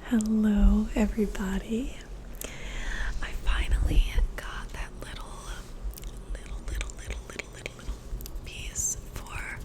Hello, everybody. I finally got that little piece for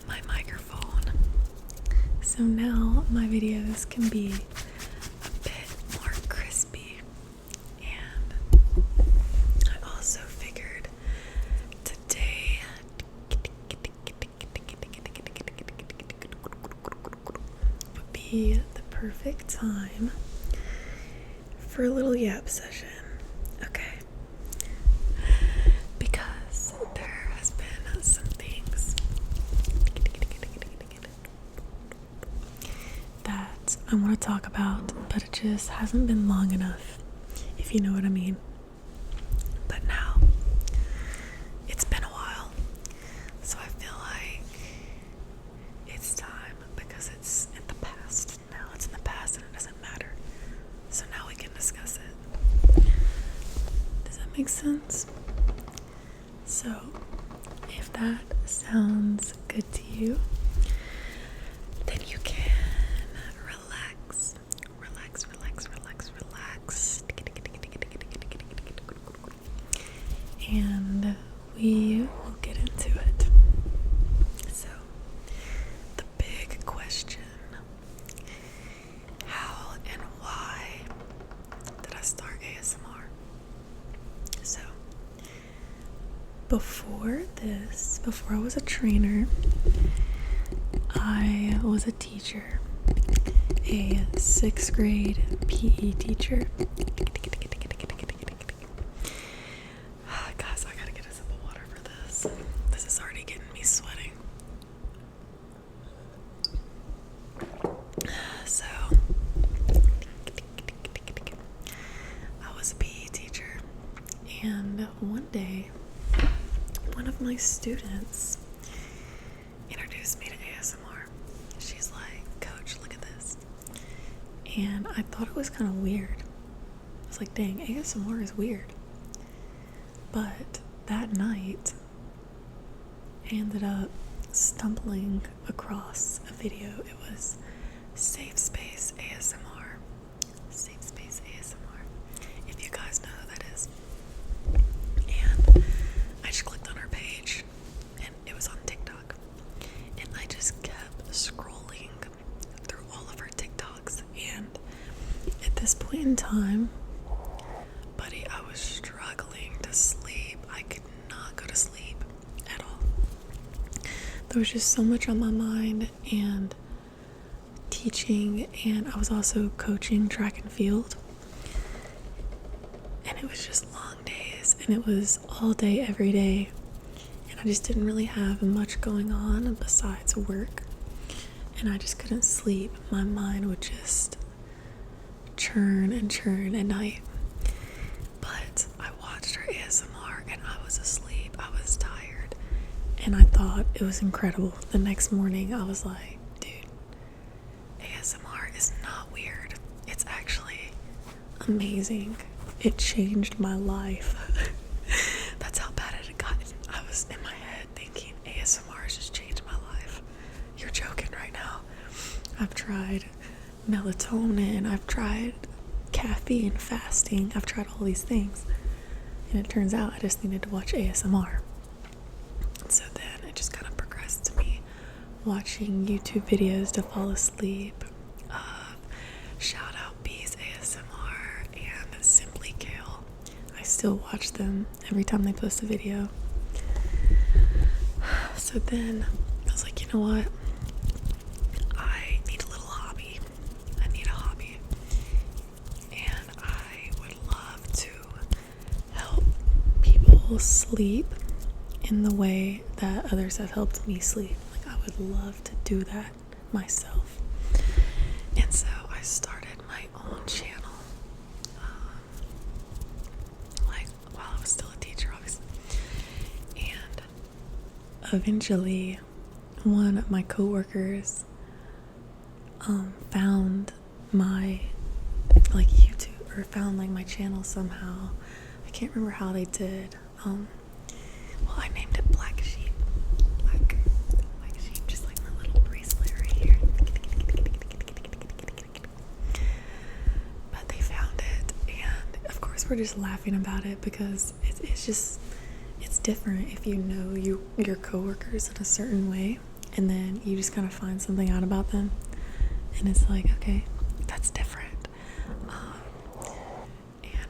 my microphone. So now my videos can be a bit more crispy. And I also figured today would be the perfect time for a little yap session. Okay. Because there has been some things that I want to talk about, but it just hasn't been long enough, if you know what I mean. But now, it's been a while, so I feel like it's time because it's in the past. Now it's in the past and it doesn't matter. So now we can discuss it. Does that make sense? So, if that sounds good to you, then you can relax. And we will get into it. So, the big question: how and why did I start ASMR? So, before I was a trainer, I was a teacher, a 6th grade PE teacher. Guys, I gotta get a sip of water for this. This is already getting me sweating. So, I was a PE teacher, and one day, one of my students introduced me to ASMR. She's like, "Coach, look at this." And I thought it was kind of weird. I was like, dang, ASMR is weird. But that night, I ended up stumbling across a video. It was Safe Space ASMR. Safe Space ASMR. If you guys know who that is. And I just clicked on her page, and it was on TikTok. And I just kept scrolling through all of her TikToks. And at this point in time, buddy, I was struggling to sleep. I could not go to sleep at all. There was just so much on my mind, and teaching, and I was also coaching track and field. And it was just long days, and it was all day, every day. And I just didn't really have much going on besides work. And I just couldn't sleep. My mind would just churn and churn at night. But I watched her ASMR and I was asleep. I was tired. And I thought it was incredible. The next morning I was like, dude, ASMR is not weird. It's actually amazing. It changed my life. That's how bad it had gotten. I was in my head thinking ASMR has just changed my life. You're joking right now. I've tried melatonin. I've tried caffeine fasting. I've tried all these things. And it turns out I just needed to watch ASMR. So then it just kind of progressed to me watching YouTube videos to fall asleep. Shout out Bees ASMR and Simply Kale. I still watch them every time they post a video. So then I was like, you know what? I need a little hobby. I need a hobby. And I would love to help people sleep in the way that others have helped me sleep. Like, I would love to do that myself. And so I started my own channel. Like, while I was still a teacher, obviously. And eventually, one of my coworkers found my YouTube, or found my channel somehow. I can't remember how they did. Well, I named it Black Sheep. Black Sheep, just like my little bracelet right here. were just laughing about it because it's different if you know your coworkers in a certain way, and then you just kind of find something out about them, and it's like, okay, that's different. And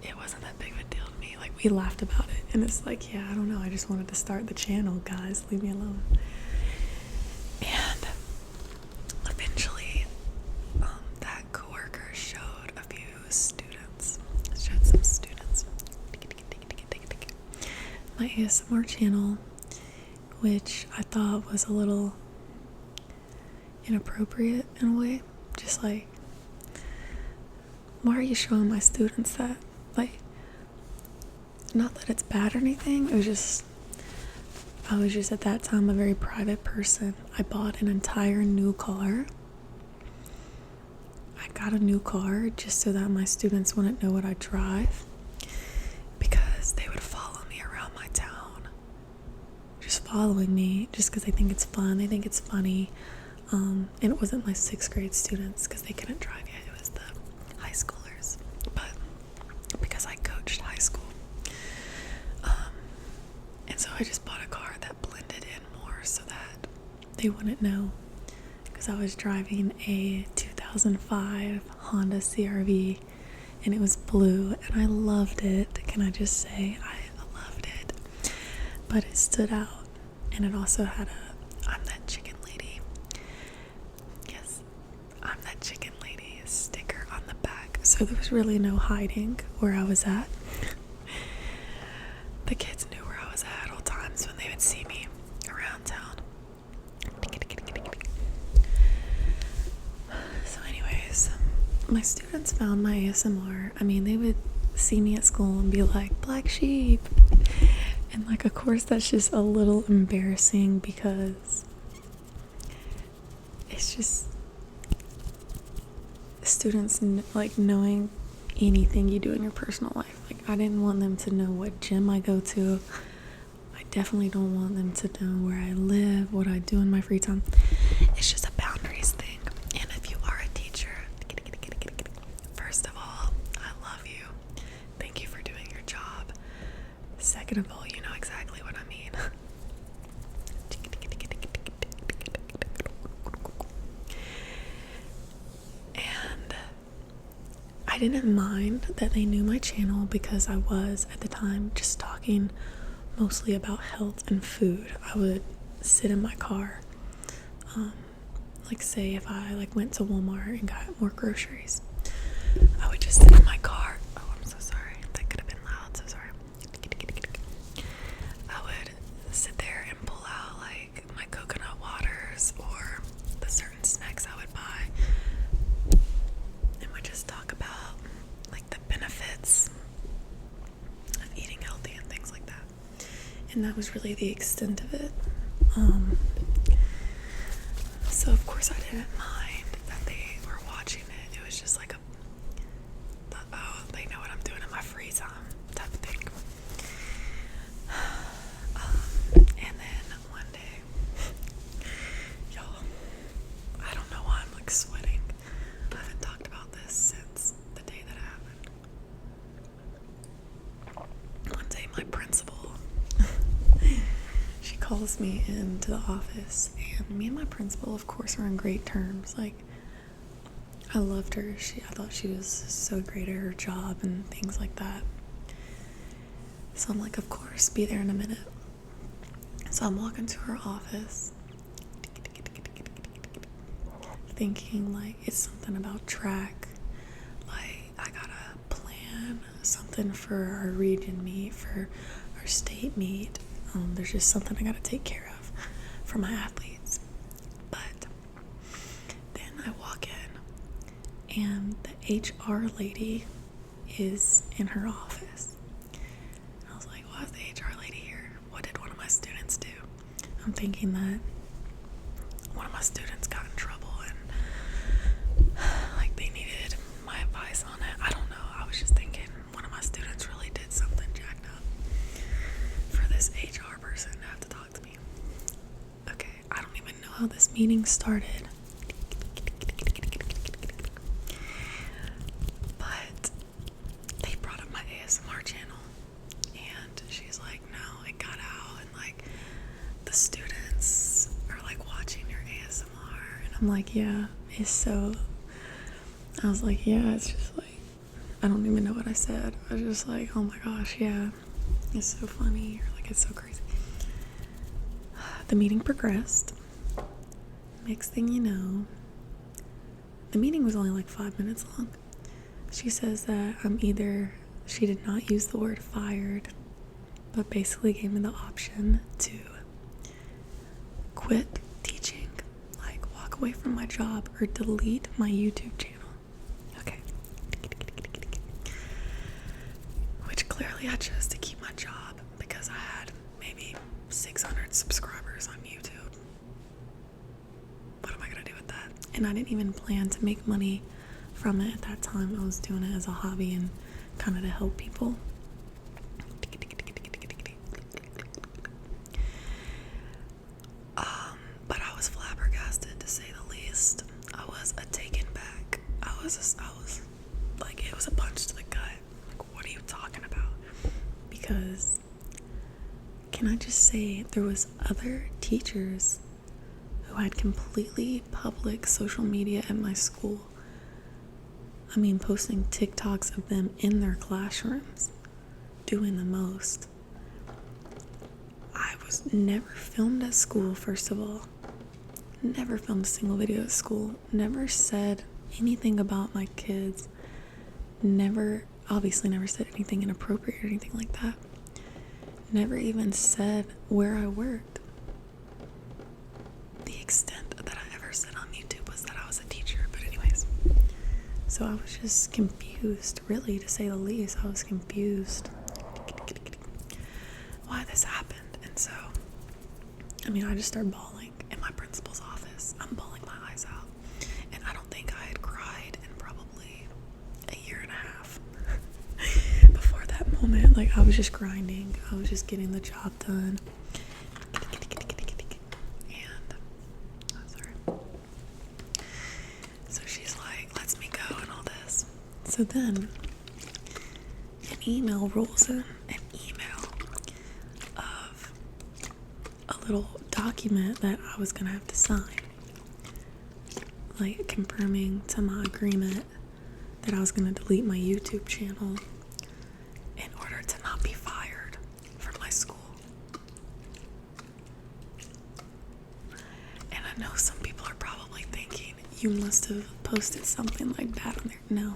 it wasn't that big of a deal to me. Like, we laughed about it, and it's like, yeah, I don't know, I just wanted to start the channel, guys, leave me alone. And eventually, that coworker showed some students my ASMR channel, which I thought was a little inappropriate in a way. Just like, why are you showing my students that? Like, not that it's bad or anything, I was just at that time a very private person. I bought an entire new car. I got a new car just so that my students wouldn't know what I drive, because they would follow me around my town, just following me just because they think it's fun, they think it's funny. And it wasn't my 6th grade students because they couldn't drive yet, it was the high schoolers, but because I coached high school. And so I just bought a car that blended in more so that they wouldn't know, because I was driving a 2005 Honda CR-V, and it was blue, and I loved it. Can I just say, I loved it. But it stood out, and it also had a "I'm that chicken lady." Yes, "I'm that chicken lady" sticker on the back. So there was really no hiding where I was at. The kids knew where I was at all times when they would see me around town. So anyways, my students found my ASMR. I mean, they would see me at school and be like, "Black sheep." And like, of course, that's just a little embarrassing because it's just students like knowing anything you do in your personal life. Like, I didn't want them to know what gym I go to. I definitely don't want them to know where I live, what I do in my free time. It's just a boundaries thing. And if you are a teacher, first of all, I love you. Thank you for doing your job. Second of all, you know exactly what I mean. And I didn't mind that they knew my channel because I was, at the time, just talking mostly about health and food. I would sit in my car, like say if I like went to Walmart and got more groceries, I would just sit in my car. Oh, I'm so sorry. That could have been loud. So sorry. I would sit there and pull out like my coconut waters or the certain snacks I would buy, and would just talk about like the benefits of eating healthy and things like that. And that was really the extent of it. So of course I didn't mind that they were watching it. It was just like oh, they know what I'm doing in my free time type of thing. And then one day, y'all, I don't know why I'm like sweating. I haven't talked about this since the day that it happened. One day my principal, she calls me into the office, and me and my principal, of course, are on great terms. Like, I loved her. I thought she was so great at her job and things like that. So I'm like, of course, be there in a minute. So I'm walking to her office, thinking like it's something about track. Like, I gotta plan something for our region meet, for our state meet. There's just something I gotta take care of for my athletes. But then I walk in, and the HR lady is in her office. And I was like, why is the HR lady here? What did one of my students do? I'm thinking that one of my students got in trouble and like they needed my advice on it. I don't know. I was just thinking one of my students really did something jacked up for this HR person to have to talk to me. Okay, I don't even know how this meeting started. But they I'm like, yeah, it's so, I was like, yeah, it's just like, I don't even know what I said. I was just like, oh my gosh, yeah, it's so funny, or like, it's so crazy. The meeting progressed. Next thing you know, the meeting was only like 5 minutes long. She says that she did not use the word fired, but basically gave me the option to quit teaching, like walk away from my job or delete my YouTube channel. Okay. Which clearly I chose to keep my job because I had maybe 600 subscribers on YouTube. What am I gonna do with that? And I didn't even plan to make money from it at that time. I was doing it as a hobby and kind of to help people. But I was flabbergasted, to say the least. I was taken back. I was like, it was a punch to the gut. Like, what are you talking about? Because, can I just say, there was other teachers who had completely public social media at my school. I mean, posting TikToks of them in their classrooms, doing the most. I was never filmed at school, first of all. Never filmed a single video at school. Never said anything about my kids. Obviously never said anything inappropriate or anything like that. Never even said where I worked. The extent that I ever said on YouTube was that I was a teacher. But anyways, so I was just confused, really, to say the least. I was confused why this happened. And so, I mean, I just started bawling in my principal's office. I'm bawling my eyes out. And I don't think I had cried in probably a year and a half before that moment. Like, I was just grinding. I was just getting the job done. And, sorry. So she's like, lets me go and all this. So then, an email rolls in. An email of a little document that I was gonna have to sign, like confirming to my agreement that I was gonna delete my YouTube channel in order to not be fired from my school. And I know some people are probably thinking, you must have posted something like that on there.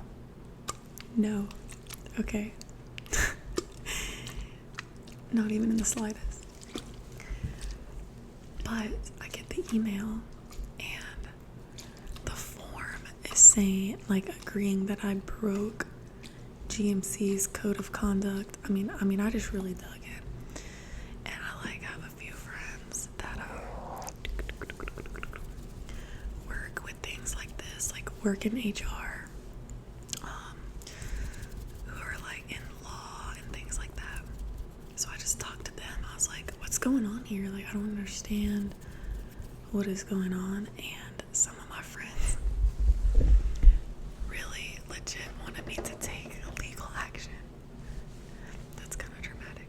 No, okay. Not even in the slightest. But I get the email and the form is saying, like, agreeing that I broke GMC's code of conduct. I mean, I just really dug in. And I like have a few friends that work with things like this, like work in HR. What's going on here? Like, I don't understand what is going on. And some of my friends really legit wanted me to take legal action. That's kind of dramatic.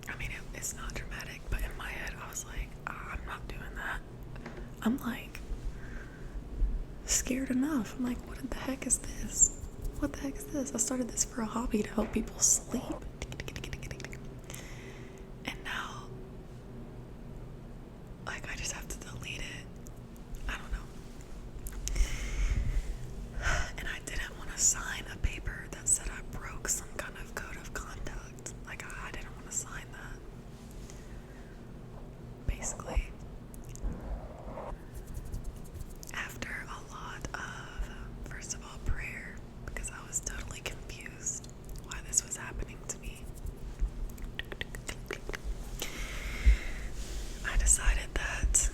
I mean, it's not dramatic, but in my head I was like, I'm not doing that. I'm like scared enough. I'm like, what the heck is this? What the heck is this? I started this for a hobby to help people sleep. Sign a paper that said I broke some kind of code of conduct. Like, I didn't want to sign that. Basically, after a lot of, first of all, prayer, because I was totally confused why this was happening to me, I decided that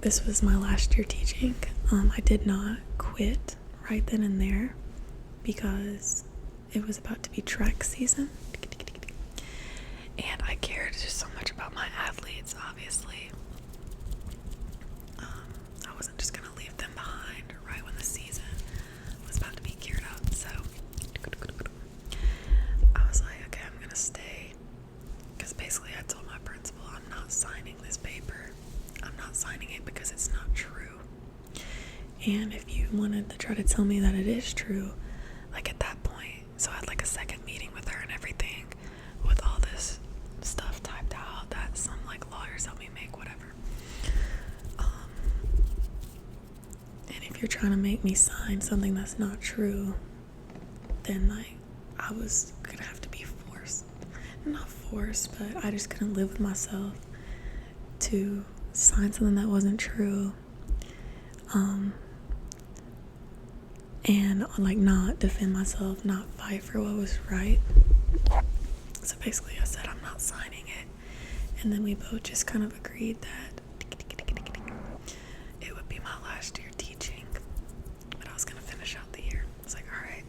this was my last year teaching. I did not quit right then and there because it was about to be track season, and I cared just so much about my athletes. Obviously, I wasn't just gonna leave them behind right when the season was about to be geared up. So I was like, okay, I'm gonna stay, because basically I told my principal, I'm not signing this paper. I'm not signing signing it because it's not true. And if you wanted to try to tell me that it is true, like at that point, so I had like a second meeting with her and everything, with all this stuff typed out that some like lawyers helped me make, whatever. And if you're trying to make me sign something that's not true, then like I was gonna have to be forced. Not forced, but I just couldn't live with myself to sign something that wasn't true. And like not defend myself, not fight for what was right. So basically I said I'm not signing it. And then we both just kind of agreed that it would be my last year teaching, but I was gonna finish out the year. I was like, alright.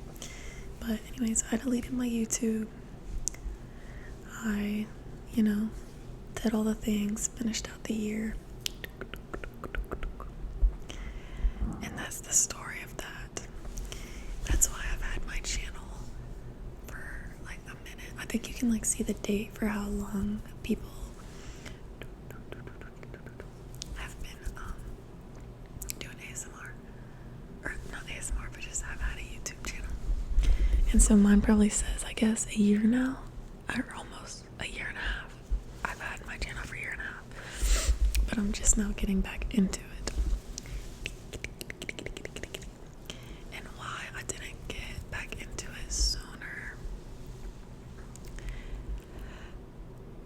But anyways, I deleted my YouTube. I, did all the things, finished out the year. And that's the story of that. That's why I've had my channel for like a minute. I think you can like see the date for how long people have been doing ASMR. Or not ASMR, but just have had a YouTube channel. And so mine probably says, I guess, a year now. Or almost a year and a half. I've had my channel for a year and a half. But I'm just now getting back into it. And why I didn't get back into it sooner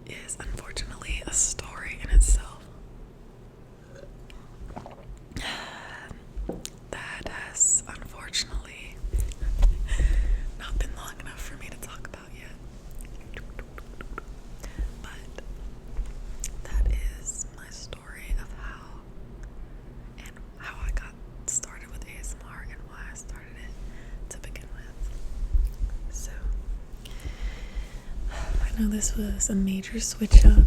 is unfortunately a story in itself. That has unfortunately not been long enough for me to talk about yet. But that is my story of how I got started with ASMR and why I started it to begin with. So I know this was a major switch up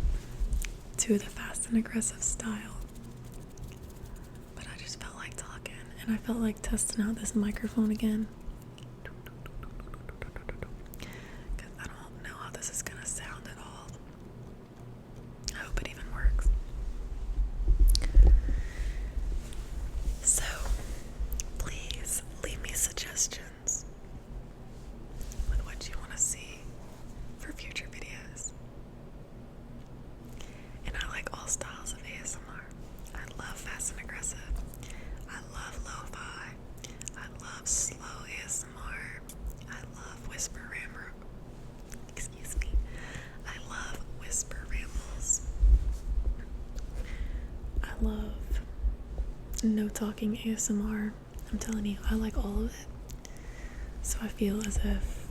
to the fast and aggressive style, but I just felt like talking and I felt like testing out this microphone again. Because I don't know how this is gonna sound at all. I hope it even works. So, please leave me suggestions with what you want to see for future videos. And I like all styles of ASMR. I love fast and aggressive. I love lo-fi. I love slow ASMR. I love whisper ramble. Excuse me. I love whisper rambles. I love no talking ASMR. I'm telling you, I like all of it. So I feel as if